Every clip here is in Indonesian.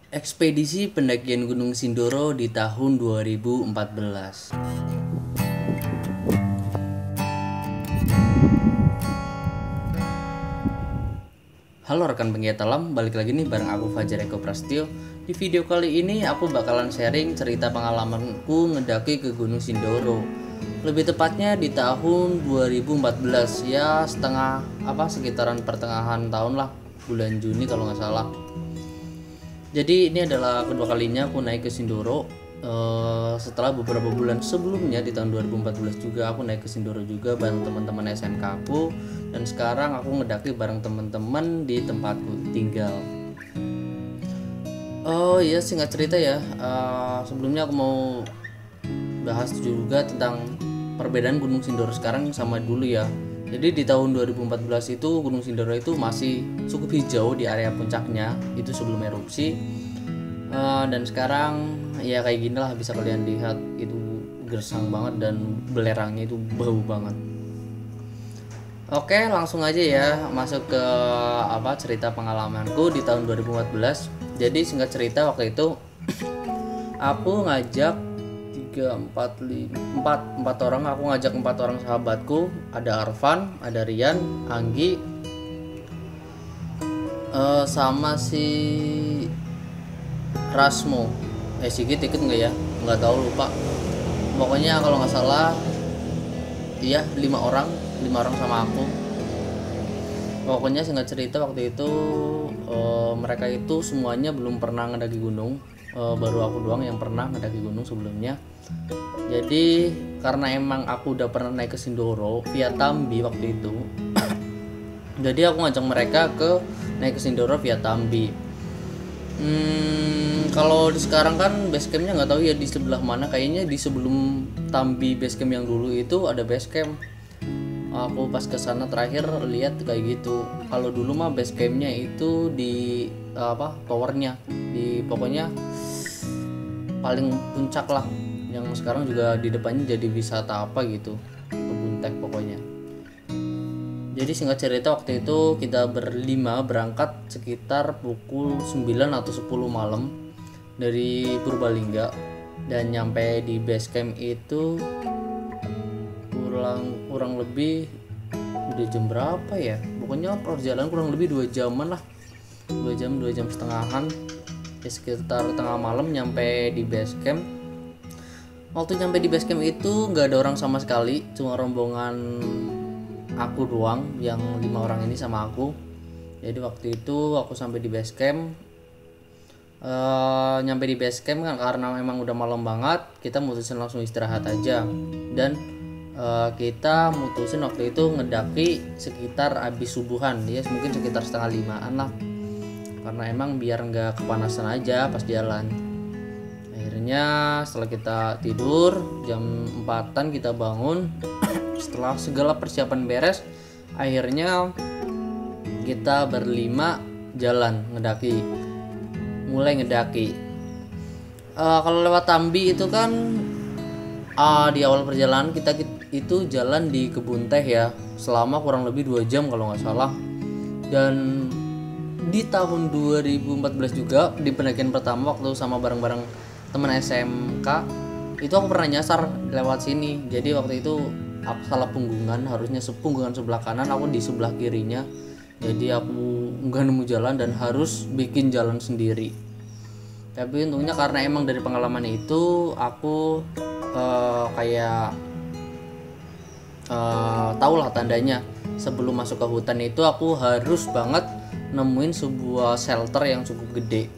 Ekspedisi pendakian Gunung Sindoro di tahun 2014. Halo rekan penggiat alam, balik lagi nih bareng aku Fajar Eko Prasetyo. Di video kali ini aku bakalan sharing cerita pengalamanku ngedaki ke Gunung Sindoro. Lebih tepatnya di tahun 2014, ya sekitaran pertengahan tahun lah, bulan Juni kalau nggak salah. Jadi ini adalah kedua kalinya aku naik ke Sindoro. Setelah beberapa bulan sebelumnya di tahun 2014 juga aku naik ke Sindoro juga bareng teman-teman SMK aku, dan sekarang aku ngedaki bareng teman-teman di tempatku tinggal. Oh iya, singkat cerita ya, sebelumnya aku mau bahas juga tentang perbedaan Gunung Sindoro sekarang sama dulu ya. Jadi di tahun 2014 itu Gunung Sindoro itu masih cukup hijau di area puncaknya, itu sebelum erupsi. Dan sekarang ya kayak gini lah, bisa kalian lihat itu gersang banget dan belerangnya itu bau banget. Oke, langsung aja ya masuk ke cerita pengalamanku di tahun 2014. Jadi singkat cerita, waktu itu aku ngajak 4 orang, aku ngajak 4 orang sahabatku, ada Arfan, ada Rian, Anggi, sama si Rasmo. Sigit ikut nggak ya, nggak tahu, lupa. Pokoknya kalau nggak salah iya 5 orang sama aku. Pokoknya singkat cerita waktu itu mereka itu semuanya belum pernah ngedaki gunung, baru aku doang yang pernah ngedaki gunung sebelumnya. Jadi karena emang aku udah pernah naik ke Sindoro via Tambi waktu itu, jadi aku ngajak mereka ke naik ke Sindoro via Tambi. Kalau sekarang kan basecampnya nggak tahu ya di sebelah mana. Kayaknya di sebelum Tambi basecamp yang dulu itu ada basecamp. Aku pas kesana terakhir lihat kayak gitu. Kalau dulu mah basecampnya itu di towernya, di pokoknya paling puncak lah. Yang sekarang juga di depannya jadi wisata apa gitu, kebun teh pokoknya. Jadi singkat cerita waktu itu kita berlima berangkat sekitar pukul 9 atau 10 malam dari Purbalingga, dan nyampe di base camp itu kurang lebih udah jam berapa ya, pokoknya perjalanan kurang lebih 2 jaman lah, 2 jam setengahan ya, sekitar tengah malam nyampe di base camp. Waktu nyampe di base camp itu nggak ada orang sama sekali, cuma rombongan aku doang, yang 5 orang ini sama aku. Jadi waktu itu aku sampai di base camp, nyampe di base camp kan karena memang udah malam banget, kita mutusin langsung istirahat aja. Dan kita mutusin waktu itu ngedaki sekitar abis subuhan ya, mungkin sekitar setengah 5-an lah, karena emang biar nggak kepanasan aja pas jalan. Akhirnya setelah kita tidur jam 4-an kita bangun. Setelah segala persiapan beres, akhirnya kita berlima jalan mulai ngedaki. Kalau lewat Tambi itu kan di awal perjalanan kita itu jalan di kebun teh ya, selama kurang lebih 2 jam kalau nggak salah. Dan di tahun 2014 juga di pendakian pertama waktu sama bareng-bareng teman SMK itu aku pernah nyasar lewat sini. Jadi waktu itu aku salah punggungan, harusnya punggungan sebelah kanan, aku di sebelah kirinya. Jadi aku nggak nemu jalan dan harus bikin jalan sendiri. Tapi untungnya karena emang dari pengalaman itu aku tau lah tandanya sebelum masuk ke hutan itu aku harus banget nemuin sebuah shelter yang cukup gede.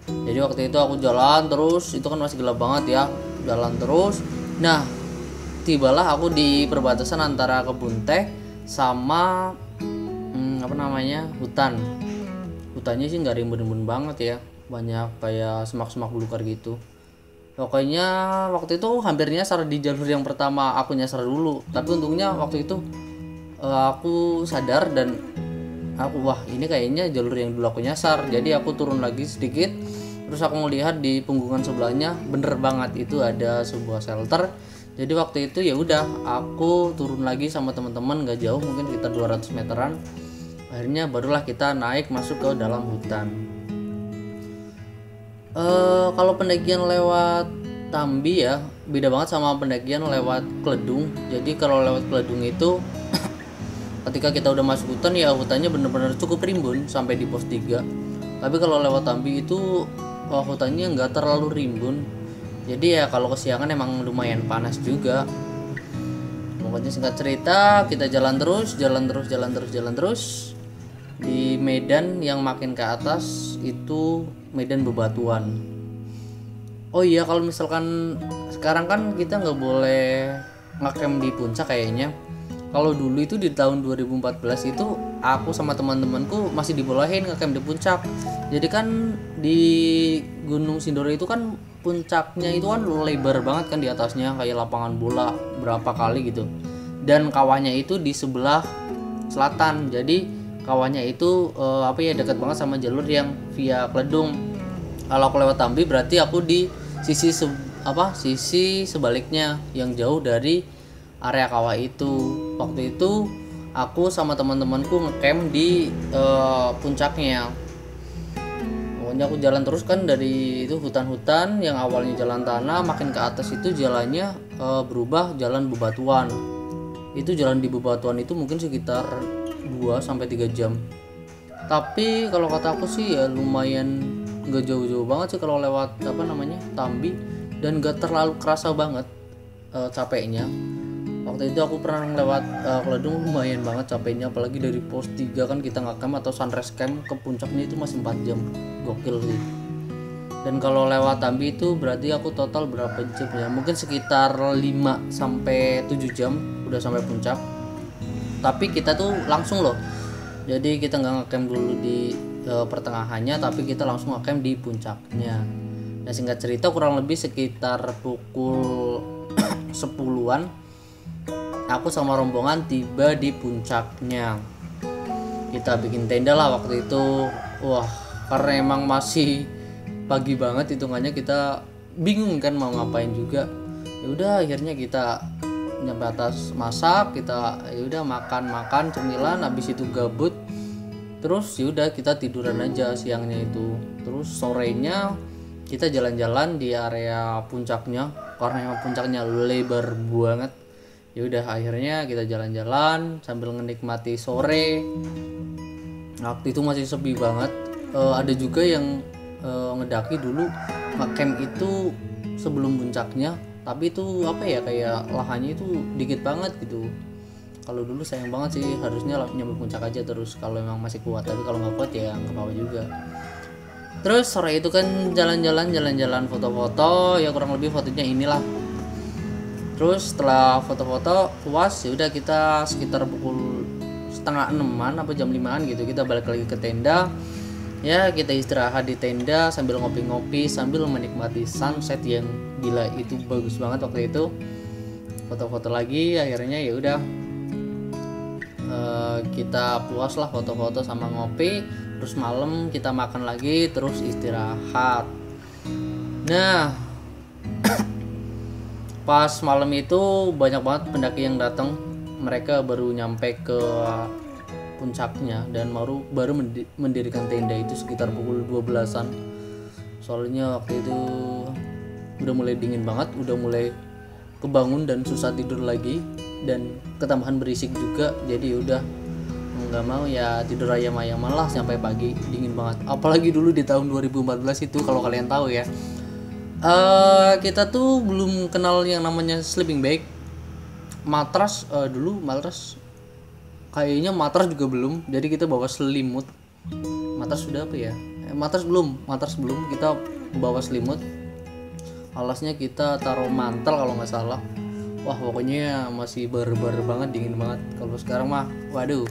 Jadi waktu itu aku jalan terus, itu kan masih gelap banget ya, jalan terus. Nah, tibalah aku di perbatasan antara kebun teh sama hutan. Hutannya sih nggak rimbun-rimbun banget ya, banyak kayak semak-semak belukar gitu. Pokoknya waktu itu hampir nyasar di jalur yang pertama, aku nyasar dulu. Tapi untungnya waktu itu aku sadar dan wah ini kayaknya jalur yang dulu aku nyasar. Jadi aku turun lagi sedikit, terus aku ngelihat di punggungan sebelahnya bener banget itu ada sebuah shelter. Jadi waktu itu ya udah aku turun lagi sama teman-teman, nggak jauh, mungkin sekitar 200 meteran. Akhirnya barulah kita naik masuk ke dalam hutan. Kalau pendakian lewat Tambi ya beda banget sama pendakian lewat Kledung. Jadi kalau lewat Kledung itu ketika kita udah masuk hutan ya hutannya bener-bener cukup rimbun sampai di pos 3. Tapi kalau lewat Tambi itu hutannya nggak terlalu rimbun. Jadi ya kalau kesiangan emang lumayan panas juga. Pokoknya singkat cerita kita jalan terus di medan yang makin ke atas itu medan bebatuan. Oh iya, kalau misalkan sekarang kan kita nggak boleh ngecamp di puncak kayaknya. Kalau dulu itu di tahun 2014 itu aku sama teman-temanku masih dibolehin ngecamp di puncak. Jadi kan di Gunung Sindoro itu kan puncaknya itu kan lebar banget kan di atasnya kayak lapangan bola berapa kali gitu. Dan kawahnya itu di sebelah selatan. Jadi kawahnya itu dekat banget sama jalur yang via Kledung. Kalau aku lewat Tambi berarti aku di sisi sebaliknya yang jauh dari area kawah itu. Waktu itu aku sama teman-temanku ngecamp di puncaknya. Pokoknya aku jalan terus kan dari itu hutan-hutan yang awalnya jalan tanah makin ke atas itu jalannya berubah jalan bebatuan. Itu jalan di bebatuan itu mungkin sekitar 2-3 jam. Tapi kalau kata aku sih ya lumayan nggak jauh-jauh banget sih kalau lewat Tambi, dan nggak terlalu kerasa banget capeknya. Waktu itu aku pernah lewat Kledung lumayan banget capeknya, apalagi dari pos 3 kan kita ngecamp atau sunrise camp ke puncaknya itu masih 4 jam, gokil sih. Dan kalau lewat Tambi itu berarti aku total berapa jam ya, mungkin sekitar 5-7 jam udah sampai puncak. Tapi kita tuh langsung loh, jadi kita nggak ngecamp dulu di pertengahannya, tapi kita langsung ngecamp di puncaknya. Nah singkat cerita kurang lebih sekitar pukul 10-an aku sama rombongan tiba di puncaknya. Kita bikin tenda lah waktu itu. Wah, karena emang masih pagi banget hitungannya, kita bingung kan mau ngapain juga. Ya udah akhirnya kita nyampe atas masak, kita ya udah makan cemilan, habis itu gabut. Terus yaudah kita tiduran aja siangnya itu. Terus sorenya kita jalan-jalan di area puncaknya karena puncaknya lebar banget. Yaudah akhirnya kita jalan-jalan sambil menikmati sore. Waktu itu masih sepi banget. Ada juga yang ngedaki dulu ngecamp itu sebelum puncaknya, tapi itu kayak lahannya itu dikit banget gitu. Kalau dulu sayang banget sih, harusnya nyampe puncak aja terus kalau memang masih kuat, tapi kalau nggak kuat ya nggak apa-apa juga. Terus sore itu kan jalan-jalan foto-foto, ya kurang lebih fotonya inilah. Terus setelah foto-foto puas ya udah kita sekitar pukul 5:30 apa jam 5-an gitu kita balik lagi ke tenda. Ya kita istirahat di tenda sambil ngopi-ngopi sambil menikmati sunset yang gila itu bagus banget waktu itu. Foto-foto lagi akhirnya ya udah kita puas lah foto-foto sama ngopi. Terus malam kita makan lagi terus istirahat. Nah pas malam itu banyak banget pendaki yang datang. Mereka baru nyampe ke puncaknya dan baru mendirikan tenda itu sekitar pukul 12-an. Soalnya waktu itu udah mulai dingin banget, udah mulai kebangun dan susah tidur lagi, dan ketambahan berisik juga. Jadi udah nggak mau ya tidur ayam-ayaman lah sampai pagi, dingin banget. Apalagi dulu di tahun 2014 itu kalau kalian tahu ya, kita tuh belum kenal yang namanya sleeping bag, matras. Dulu matras kayaknya matras juga belum, jadi kita bawa selimut. Matras sudah apa ya? Matras belum, kita bawa selimut. Alasnya kita taruh mantel kalau nggak salah. Wah pokoknya masih bar-bar banget, dingin banget. Kalau sekarang mah waduh,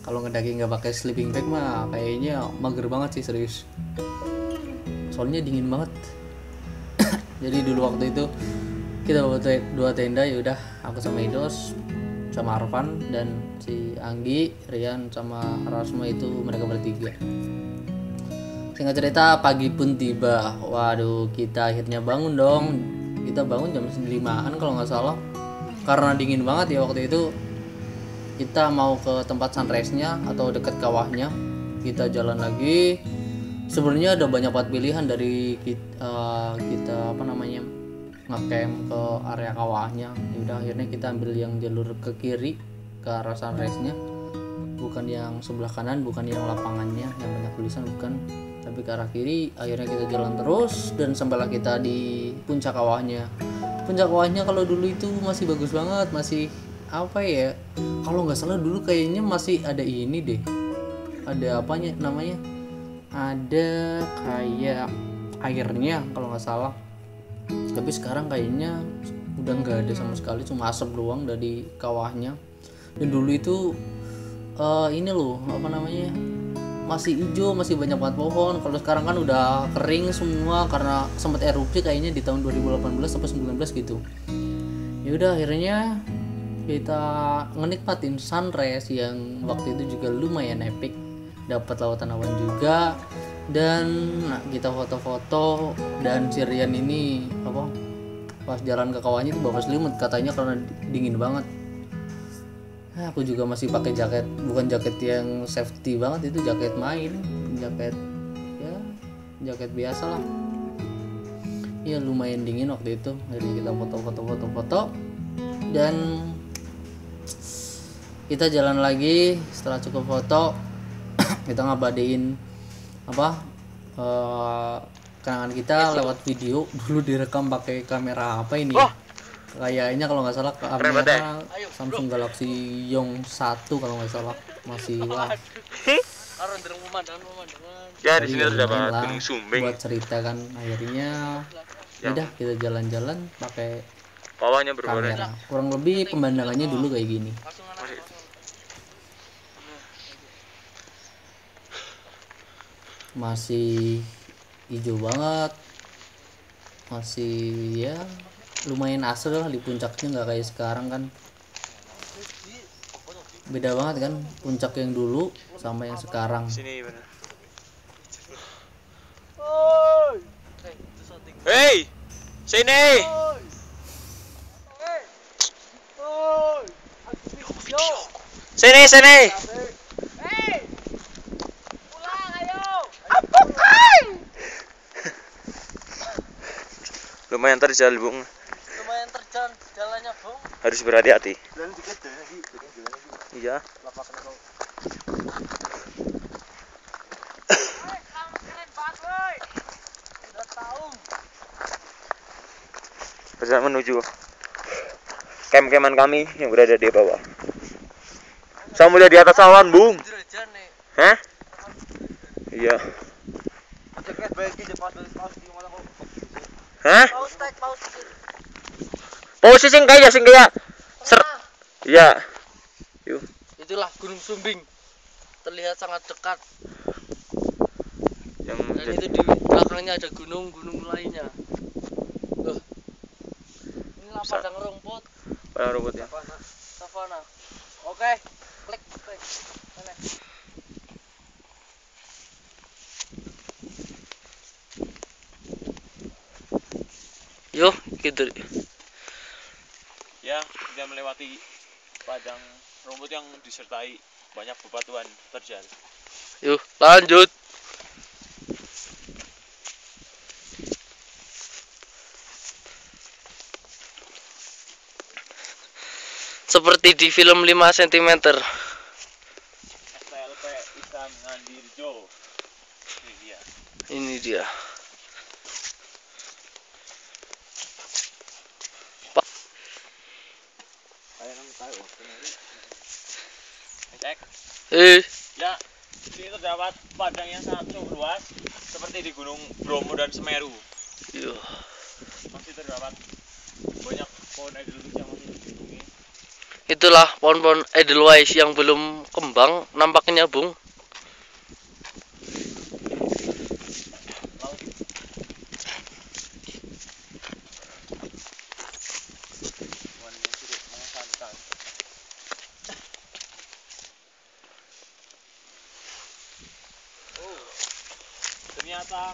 kalau ngedaki nggak pakai sleeping bag mah kayaknya mager banget sih, serius. Soalnya dingin banget. Jadi dulu waktu itu kita bawa 2 tenda, ya udah aku sama Idos sama Arfan dan si Anggi, Rian sama Rasma itu mereka bertiga. Singkat cerita pagi pun tiba. Waduh kita akhirnya bangun dong. Kita bangun jam 5-an kalau nggak salah. Karena dingin banget ya waktu itu. Kita mau ke tempat sunrise-nya atau dekat kawahnya. Kita jalan lagi sebenarnya ada banyak banget pilihan dari kita apa namanya ngecamp ke area kawahnya. Yaudah akhirnya kita ambil yang jalur ke kiri ke arah sunrise-nya, bukan yang sebelah kanan, bukan yang lapangannya yang banyak tulisan, bukan, tapi ke arah kiri. Akhirnya kita jalan terus dan sampailah kita di puncak kawahnya. Puncak kawahnya kalau dulu itu masih bagus banget, masih apa ya, kalau nggak salah dulu kayaknya masih ada ini deh, ada apanya namanya, ada kayak airnya kalau nggak salah, tapi sekarang kayaknya udah nggak ada sama sekali, cuma asap doang dari kawahnya. Dan dulu itu ini loh apa namanya, masih hijau, masih banyak banget pohon. Kalau sekarang kan udah kering semua karena sempat erupsi kayaknya di tahun 2018 sampai 19 gitu. Ya udah akhirnya kita ngenikmatin sunrise yang waktu itu juga lumayan epic, dapat lautan awan juga. Dan kita foto-foto, dan si Rian ini apa pas jalan ke kawahnya itu bawa selimut katanya karena dingin banget. Aku juga masih pakai jaket, bukan jaket yang safety banget, itu jaket main, jaket ya jaket biasa lah. Ya lumayan dingin waktu itu. Jadi kita foto dan kita jalan lagi. Setelah cukup foto kita ngabadein apa kenangan kita lewat video. Dulu direkam pakai kamera apa ini, kayaknya kalau nggak salah kamera Samsung Galaxy Young 1 kalau nggak salah, masih wah. Ya di sini terdapat Gunung Sumbing. Buat cerita kan, akhirnya udah kita jalan-jalan pakai Bawahnya berwarna kamera. Kurang lebih pemandangannya dulu kayak gini. Masih hijau banget, masih ya lumayan asri lah di puncaknya, nggak kayak sekarang kan. Beda banget kan puncak yang dulu sama yang sekarang. Sini benar. Hei, sini. Sini. Lumayan terjal, Bung. Lumayan terjal jalannya, Bung. Harus berhati-hati. Iya. Berjalan menuju camp-caman kami yang berada di bawah. Saya melihat di atas awan, Bung. Hah? Iya. Hah? Pause sing kaya ser. Iya. Yuk. Itulah Gunung Sumbing. Terlihat sangat dekat. Dan itu di belakangnya ada gunung-gunung lainnya. Inilah padang rumput. Padang rumput ya. Savana. Oke, klik. Mana? Yuk, gitu. Ya, kita melewati padang rumput yang disertai banyak bebatuan terjal. Yuk, lanjut. Seperti di film 5 cm. STLP Isam Ngandirjo. Ini dia. Cek. Ya, di sini terdapat padang yang sangat luas seperti di Gunung Bromo dan Semeru. Yuh. Masih terdapat banyak pohon edelweiss yang masih dilindungi. Itulah pohon-pohon edelweiss yang belum kembang nampaknya, Bung. Ternyata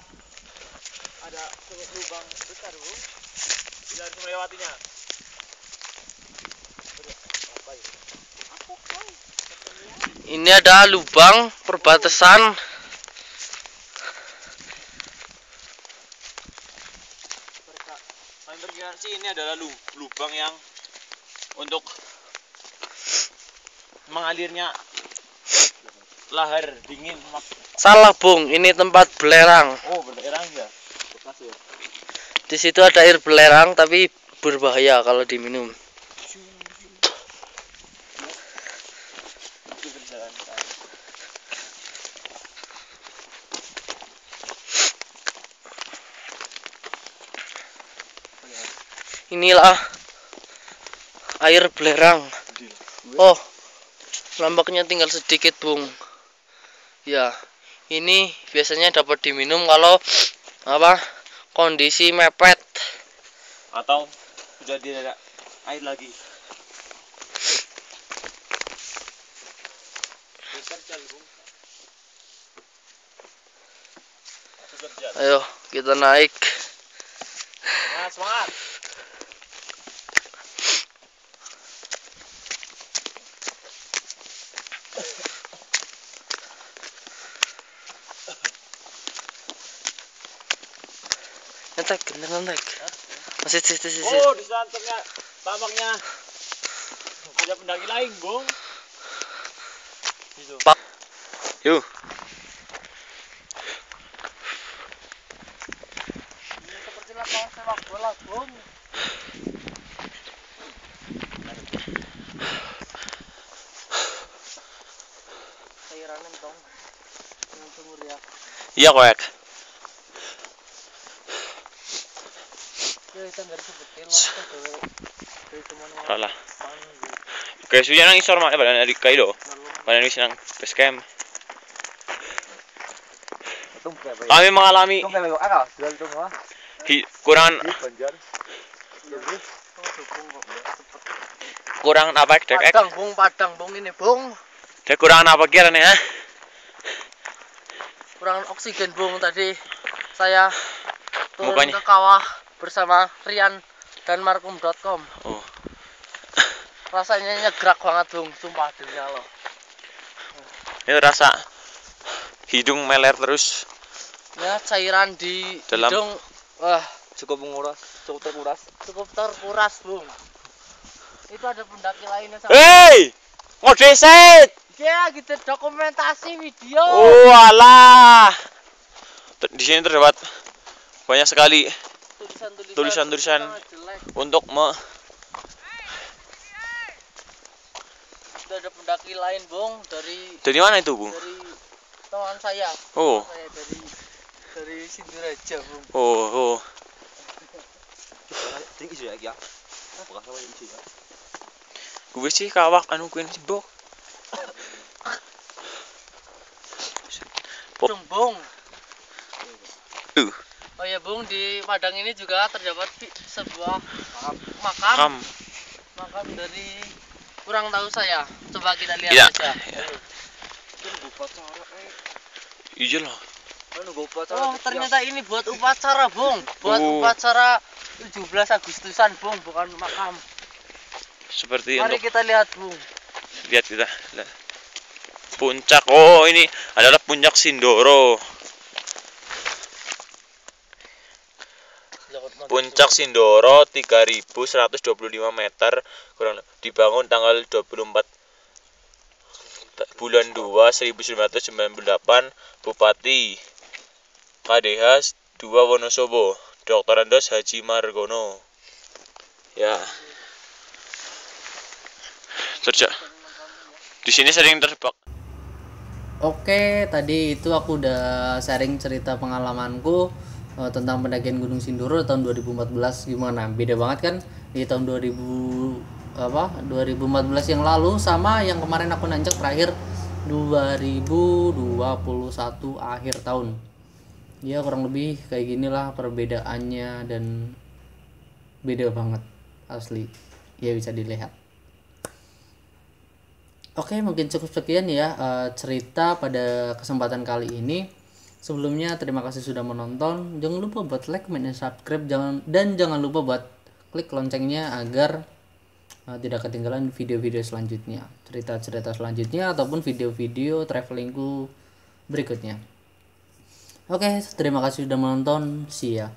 ada lubang besar, Bu. Kita harus melewatinya. Ini ada lubang perbatasan kemungkinan sih ini adalah lubang yang untuk mengalirnya lahar dingin. Salah Bung, ini tempat belerang. Oh, belerang ya. Bekas ya. Di situ ada air belerang tapi berbahaya kalau diminum. Inilah air belerang. Oh, nampaknya tinggal sedikit Bung. Ya, ini biasanya dapat diminum kalau kondisi mepet Atau sudah tidak ada air lagi. Ayo kita naik. Nah, semangat. Ngetek, beneran naik. Masih. Oh, di sana tampaknya ada pendaki lain, Bung. Gitu. Yuk. Ini seperti lapangan sepak bola, Bung. Cairannya dong. Yang sumur ya. Iya, koek. Ya, kita nggak sebutin langsung dari teman. Salah. Oke, sudah nang isor mak badan dari kaido. Badan wis nang base camp. Kami mengalami kurang apa dek? Padang Bung ini Bung. Dek kurang apa kira nih? Kurang oksigen Bung tadi. Saya turun Mukanya. ke kawah bersama Rian dan markum.com. Oh. Rasanya nyegrak banget Bung, sumpah demi Allah. Itu rasa hidung meler terus. Ya, cairan di Dalam. hidung wah, Cukup terkuras. cukup terkuras Bung. Itu ada pendaki lainnya sama. Hei! Ngodeset! Ya, gitu dokumentasi video. Oh, alah. Di sini terdapat banyak sekali tulisan-tulisan sangat jelek. untuk Sudah ada pendaki lain Bung Dari mana itu, Bung? dari teman saya. Oh. Saya dari Sinduraja Bung. Oh. Gue sih kawak anu kuin sibuk. Bung. Tuh. Oh ya Bung, di Padang ini juga terdapat sebuah makam. Makam dari kurang tahu saya. Coba kita lihat Ya. aja. Iya lah. Oh, ternyata ini buat upacara, Bung. Buat Oh. upacara 17 Agustusan, Bung, bukan makam. Seperti Mari untuk kita lihat, Bung. lihat kita. Puncak. Oh, ini adalah puncak Sindoro. Puncak Sindoro 3125 meter, kurang dibangun tanggal 24 bulan 2 1998. Bupati KDH 2 Wonosobo, Dr. Andos Haji Margono. Ya. Terus di sini sering terbak. Oke, tadi itu aku udah sharing cerita pengalamanku tentang pendakian Gunung Sindoro tahun 2014. Gimana? Beda banget kan di tahun 2014 yang lalu sama yang kemarin aku nanjak terakhir 2021 akhir tahun. Ya kurang lebih kayak ginilah perbedaannya dan beda banget asli. Ya bisa dilihat. Oke, mungkin cukup sekian ya cerita pada kesempatan kali ini. Sebelumnya terima kasih sudah menonton. Jangan lupa buat like, comment, dan subscribe. Jangan lupa buat klik loncengnya agar tidak ketinggalan video-video selanjutnya, cerita-cerita selanjutnya ataupun video-video travelingku berikutnya. Oke, terima kasih sudah menonton. See ya.